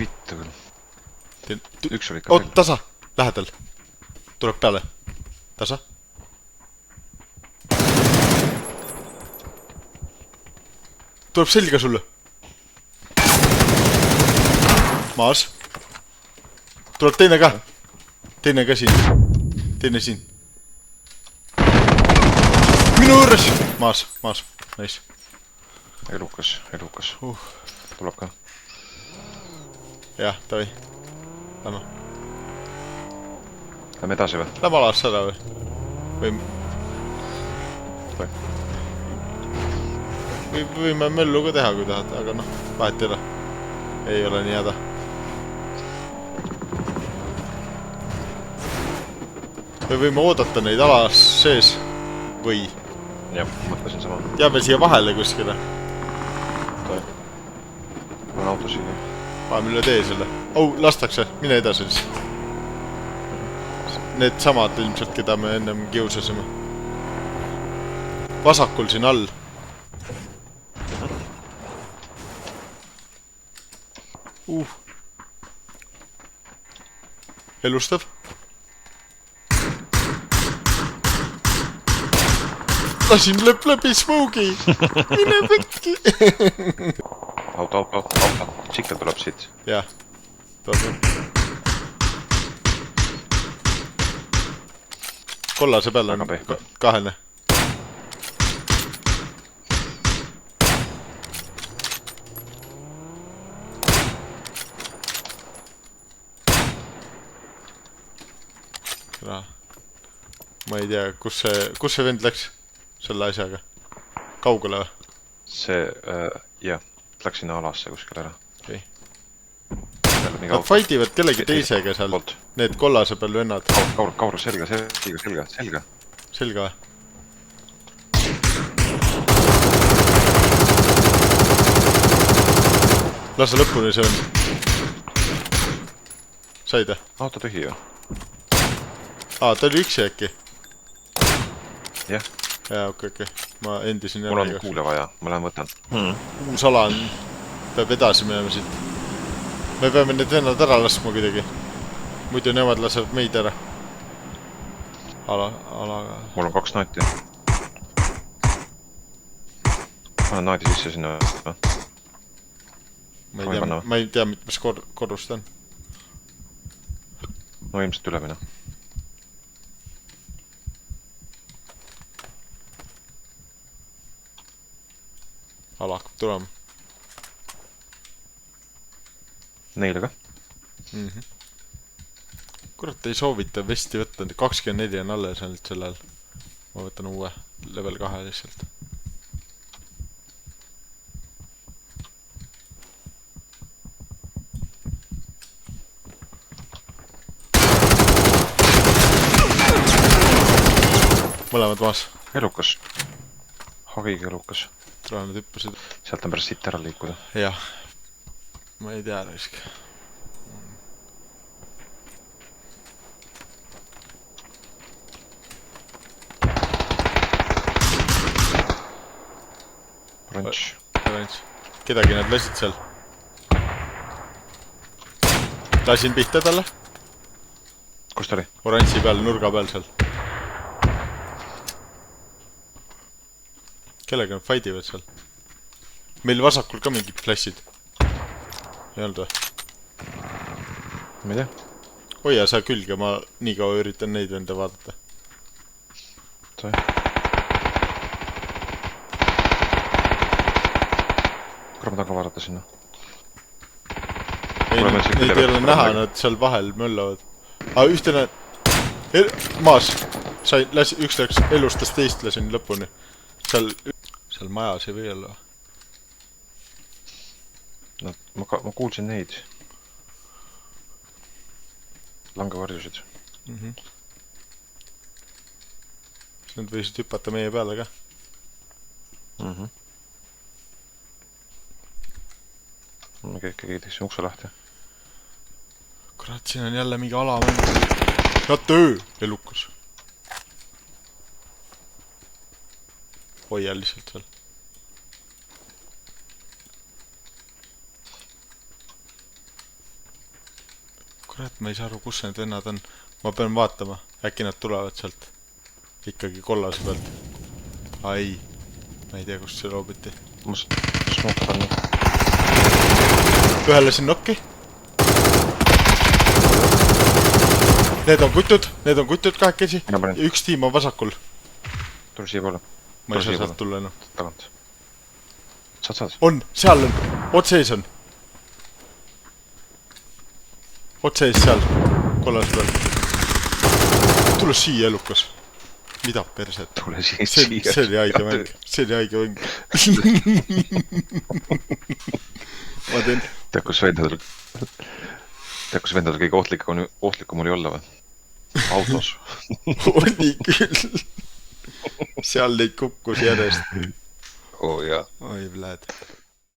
vittu küll. Üks oli ikka oot, tasa! Lähedal! Tuleb peale. Tasa. Tuleb selga sulle. Maas. Tuleb teine ka. Teine ka siin. Teine siin. Minu juures! Maas. Nice. Elukas. Tuleb ka. Jah, davai. Lähme. Lähme edasi või? Lähme alasse ära või? Võime möllu ka teha, kui tahate, aga noh, vahet ei ole. Ei ole nii häda. Me võime oodata neid alas sees. Või? Jah, mõtlesin sama. Jääme siia vahele kuskile. On auto siin. Paneme üle tee selle. Lastakse. Mine edasi siis. Need samad ilmselt, keda me ennem kiusasime. Vasakul siin all. Elustav. Lasin läbi smogi. Mine pekki. Auto. Tsikkel tuleb siit. Jah. Toodame. Kollase peal on kahene. Ma ei tea, kus see vend läks selle asjaga? Kaugele või? See, jah, läks sinna alasse kuskil ära. Okei. Nad fightivad kellegi teisega seal. Need kollase peal vennad. Kaur, selga. Selga või? Lase lõpuni see on. Said või? Auto tühi ju. Ta oli üksi äkki. Jah. Jaa, okei. Ma endisin mul on kuule vaja, ma lähen võtan. Uus ala on. Peab edasi minema siit. Me peame need vennad ära laskma kuidagi. Muidu nemad lasevad meid ära. Alaga. Mul on 2 naati. Panen naadi sisse sinna. Ma ei tea, mitmes korrust on. No ilmselt üle minna. Ala hakkab tulema. Neile ka? Kurat, ei soovita vesti võtta. 24 on alles ainult sellel. Ma võtan uue level 2 lihtsalt. Mõlemad maas. Elukas. Hagiga elukas. Tule nad hüppasid. Sealt on pärast siit ära liikuda. Jah. Ma ei tea risk. Orange. Kedagi nad lasid seal? Lasin pihta talle. Kus ta oli? Oranži peal, nurga peal seal. Kellega nad fightivad seal? Meil vasakul ka mingid flassid. Ei olnud või? Ma ei tea. Hoia sa külge, ma nii kaua üritan neid venda vaadata. Sai. Kuule ma tahan vaadata sinna. Neid ei ole näha, nad seal vahel möllavad. Ühte näed... Maas. Üks läks elustas teist, lasin lõpuni. Seal majas ei või olla. Ma kuulsin neid. Langevarjusid. Nad võisid hüpata meie peale ka. Ma keegi teeksin ukse lahti. Kurat, siin on jälle mingi alamäng. Töö! Elukas. Hoia lihtsalt veel. kurat, ma ei saa aru, kus need vennad on. Ma pean vaatama, äkki nad tulevad sealt. Ikkagi kollase pealt. Ai, ma ei tea, kust see loobiti. Ma smoke on. Ühele siin nokki. Need on kutud kahekesi. Üks tiim on vasakul. Tule siia poole. Ma ei saa sealt tulla enam. Tagant. Saad. On, seal on. Otse ees on. Otse ees seal. Kollase peal. Tule siia elukas. Mida perset? Tule siia. See oli haige mäng. See oli haige mäng. Ma teen. Tead, kus vendadel kõige ohtlikum oli olla või? Autos. Oli küll. Seal neid kukkus järjest. Oo jaa. Oi, pläed.